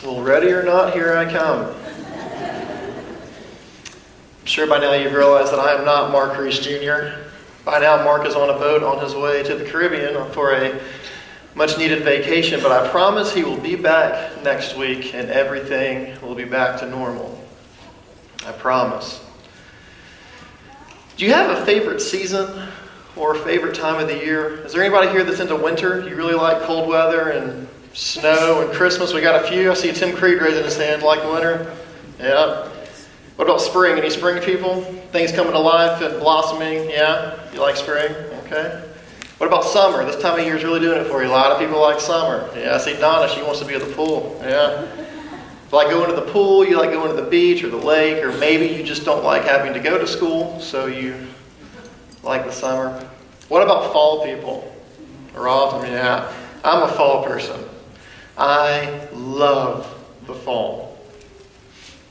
Well, ready or not, here I come. I'm sure by now you've realized that I am not Mark Reese Jr. By now, Mark is on a boat on his way to the Caribbean for a much-needed vacation, but I promise he will be back next week and everything will be back to normal. I promise. Do you have a favorite season or a favorite time of the year? Is there anybody here that's into winter? You really like cold weather and snow and Christmas? We got a few. I see Tim Creed raising his hand. Like winter? Yeah. What about spring? Any spring people? Things coming to life and blossoming? Yeah? You like spring? Okay. What about summer? This time of year is really doing it for you. A lot of people like summer. Yeah, I see Donna. She wants to be at the pool. Yeah. You like going to the pool, you like going to the beach or the lake, or maybe you just don't like having to go to school, so you like the summer. What about fall people? Or autumn? Yeah. I'm a fall person. I love the fall.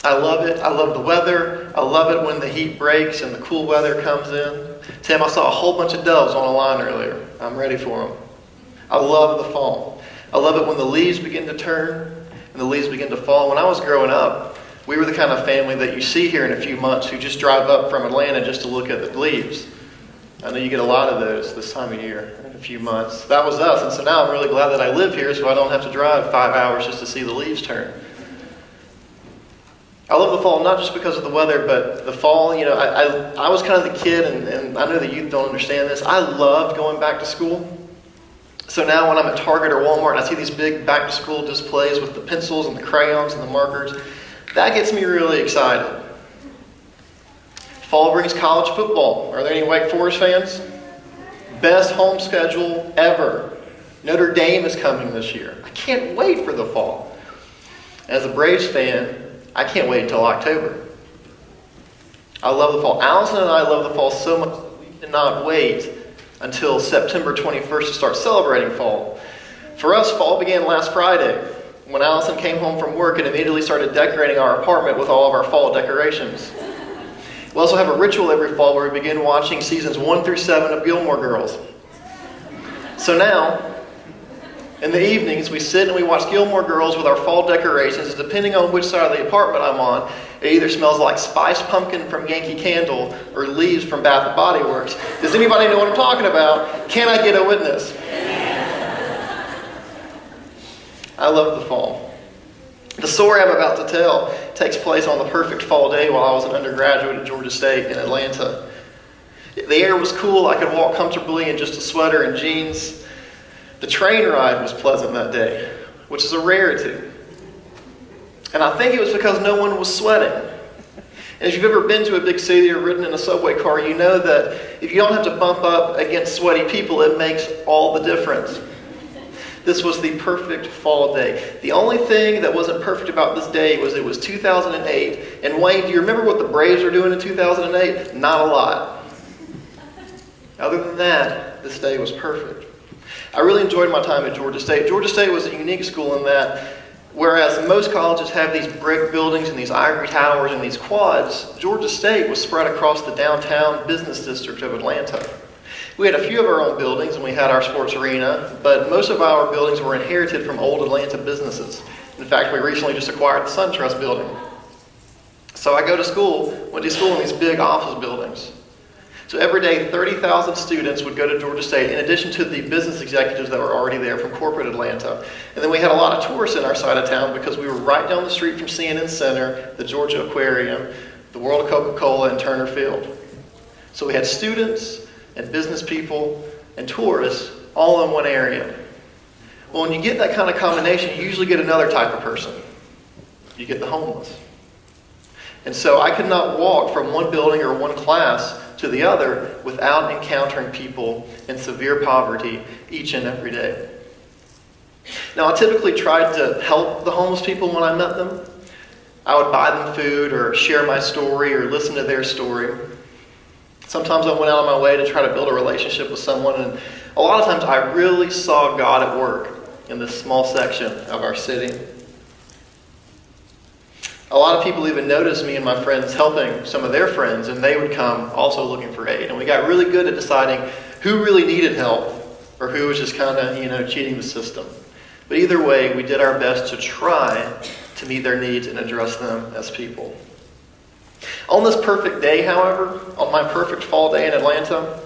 I love it. I love the weather. I love it when the heat breaks and the cool weather comes in. Tim, I saw a whole bunch of doves on a line earlier. I'm ready for them. I love the fall. I love it when the leaves begin to turn and the leaves begin to fall. When I was growing up, we were the kind of family that you see here in a few months who just drive up from Atlanta just to look at the leaves. I know you get a lot of those this time of year in a few months. That was us, and so now I'm really glad that I live here so I don't have to drive 5 hours just to see the leaves turn. I love the fall, not just because of the weather, but the fall, I was kind of the kid, and I know the youth don't understand this. I loved going back to school. So now when I'm at Target or Walmart and I see these big back-to-school displays with the pencils and the crayons and the markers, that gets me really excited. Fall brings college football. Are there any Wake Forest fans? Best home schedule ever. Notre Dame is coming this year. I can't wait for the fall. As a Braves fan, I can't wait until October. I love the fall. Allison and I love the fall so much that we cannot wait until September 21st to start celebrating fall. For us, fall began last Friday when Allison came home from work and immediately started decorating our apartment with all of our fall decorations. We also have a ritual every fall where we begin watching seasons 1 through 7 of Gallimore Girls. So now, in the evenings, we sit and we watch Gallimore Girls with our fall decorations. Depending on which side of the apartment I'm on, it either smells like spiced pumpkin from Yankee Candle or leaves from Bath & Body Works. Does anybody know what I'm talking about? Can I get a witness? I love the fall. The story I'm about to tell takes place on the perfect fall day while I was an undergraduate at Georgia State in Atlanta. The air was cool. I could walk comfortably in just a sweater and jeans. The train ride was pleasant that day, which is a rarity. And I think it was because no one was sweating. And if you've ever been to a big city or ridden in a subway car, you know that if you don't have to bump up against sweaty people, it makes all the difference. This was the perfect fall day. The only thing that wasn't perfect about this day was it was 2008. And Wayne, do you remember what the Braves were doing in 2008? Not a lot. Other than that, this day was perfect. I really enjoyed my time at Georgia State. Georgia State was a unique school in that, whereas most colleges have these brick buildings and these ivory towers and these quads, Georgia State was spread across the downtown business district of Atlanta. We had a few of our own buildings and we had our sports arena, but most of our buildings were inherited from old Atlanta businesses. In fact, we recently just acquired the SunTrust building. So I went to school in these big office buildings. So every day, 30,000 students would go to Georgia State, in addition to the business executives that were already there from corporate Atlanta. And then we had a lot of tourists in our side of town because we were right down the street from CNN Center, the Georgia Aquarium, the World of Coca-Cola, and Turner Field. So we had students and business people and tourists all in one area. Well, when you get that kind of combination, you usually get another type of person. You get the homeless. And so I could not walk from one building or one class to the other without encountering people in severe poverty each and every day. Now, I typically tried to help the homeless people when I met them. I would buy them food or share my story or listen to their story. Sometimes I went out of my way to try to build a relationship with someone, and a lot of times I really saw God at work in this small section of our city. A lot of people even noticed me and my friends helping some of their friends, and they would come also looking for aid. And we got really good at deciding who really needed help or who was just kind of, cheating the system. But either way, we did our best to try to meet their needs and address them as people. On this perfect day, however, on my perfect fall day in Atlanta,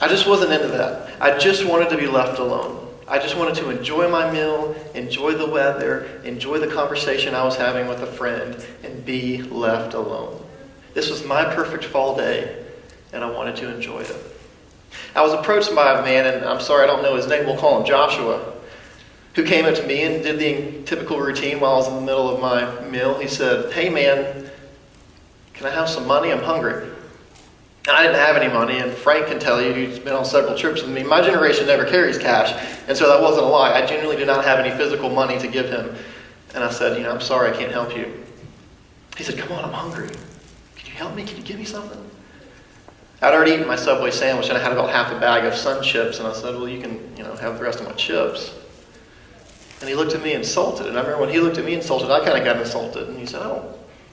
I just wasn't into that. I just wanted to be left alone. I just wanted to enjoy my meal, enjoy the weather, enjoy the conversation I was having with a friend, and be left alone. This was my perfect fall day, and I wanted to enjoy it. I was approached by a man, and I'm sorry I don't know his name, we'll call him Joshua, who came up to me and did the typical routine while I was in the middle of my meal. He said, "Hey man, can I have some money? I'm hungry." And I didn't have any money, and Frank can tell you, he's been on several trips with me, my generation never carries cash, and so that wasn't a lie. I genuinely did not have any physical money to give him. And I said, I'm sorry, I can't help you. He said, "Come on, I'm hungry. Can you help me? Can you give me something?" I'd already eaten my Subway sandwich, and I had about half a bag of Sun Chips, and I said, "Well, you can, have the rest of my chips." And he looked at me insulted, and I remember when he looked at me insulted, I kind of got insulted, and he said, I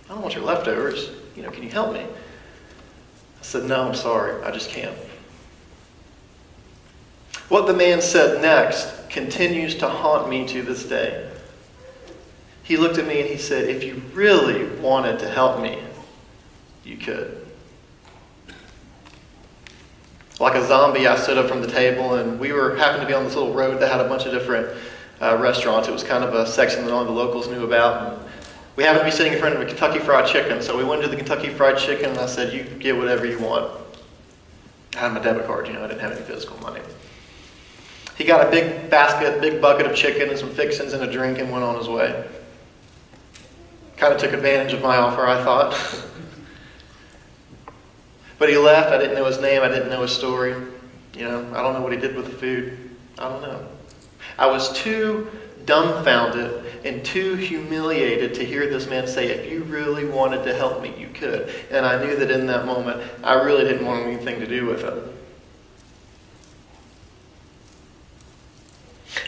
don't want your leftovers. Can you help me?" I said, "No, I'm sorry. I just can't." What the man said next continues to haunt me to this day. He looked at me and he said, "If you really wanted to help me, you could." Like a zombie, I stood up from the table, and we happened to be on this little road that had a bunch of different restaurants. It was kind of a section that only the locals knew about. And we happened to be sitting in front of a Kentucky Fried Chicken, so we went to the Kentucky Fried Chicken, and I said, "You get whatever you want." I had my debit card, I didn't have any physical money. He got a big bucket of chicken and some fixings and a drink and went on his way. Kind of took advantage of my offer, I thought. But he left. I didn't know his name. I didn't know his story. I don't know what he did with the food. I don't know. I was too dumbfounded and too humiliated to hear this man say, "If you really wanted to help me, you could." And I knew that in that moment, I really didn't want anything to do with it.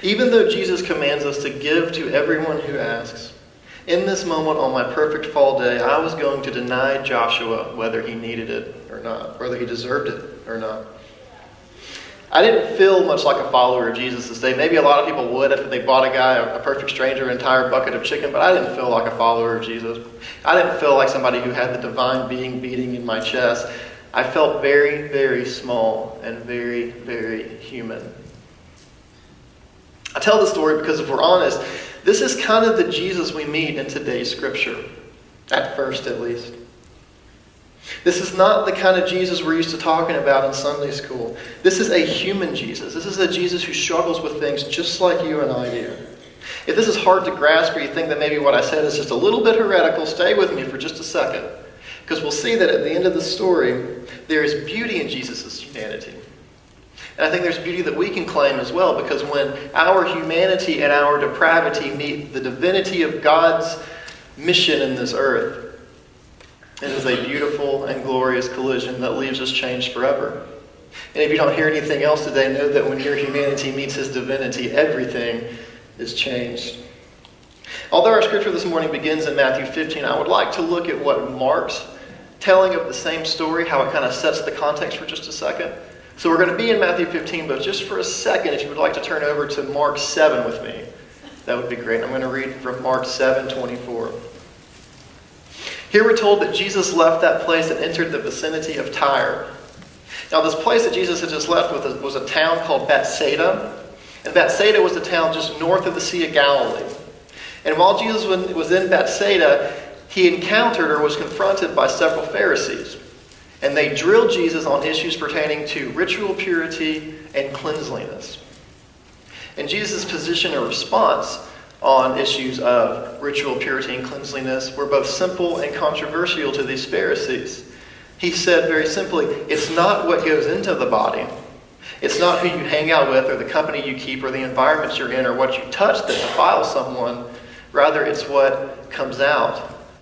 Even though Jesus commands us to give to everyone who asks, in this moment on my perfect fall day, I was going to deny Joshua whether he needed it or not, whether he deserved it or not. I didn't feel much like a follower of Jesus this day. Maybe a lot of people would if they bought a guy, a perfect stranger, an entire bucket of chicken, but I didn't feel like a follower of Jesus. I didn't feel like somebody who had the divine being beating in my chest. I felt very, very small and very, very human. I tell this story because if we're honest, this is kind of the Jesus we meet in today's scripture, at first at least. This is not the kind of Jesus we're used to talking about in Sunday school. This is a human Jesus. This is a Jesus who struggles with things just like you and I do. If this is hard to grasp, or you think that maybe what I said is just a little bit heretical, stay with me for just a second. Because we'll see that at the end of the story, there is beauty in Jesus' humanity. And I think there's beauty that we can claim as well, because when our humanity and our depravity meet the divinity of God's mission in this earth, it is a beautiful and glorious collision that leaves us changed forever. And if you don't hear anything else today, know that when your humanity meets his divinity, everything is changed. Although our scripture this morning begins in Matthew 15, I would like to look at what Mark's telling of the same story, how it kind of sets the context for just a second. So we're going to be in Matthew 15, but just for a second, if you would like to turn over to Mark 7 with me, that would be great. I'm going to read from Mark 7:24. Here we're told that Jesus left that place and entered the vicinity of Tyre. Now this place that Jesus had just left was a town called Bethsaida. And Bethsaida was the town just north of the Sea of Galilee. And while Jesus was in Bethsaida, he encountered or was confronted by several Pharisees. And they drilled Jesus on issues pertaining to ritual purity and cleanliness. And Jesus' position and response on issues of ritual purity and cleanliness were both simple and controversial to these Pharisees. He said very simply, it's not what goes into the body. It's not who you hang out with or the company you keep or the environment you're in or what you touch that defiles someone. Rather, it's what comes out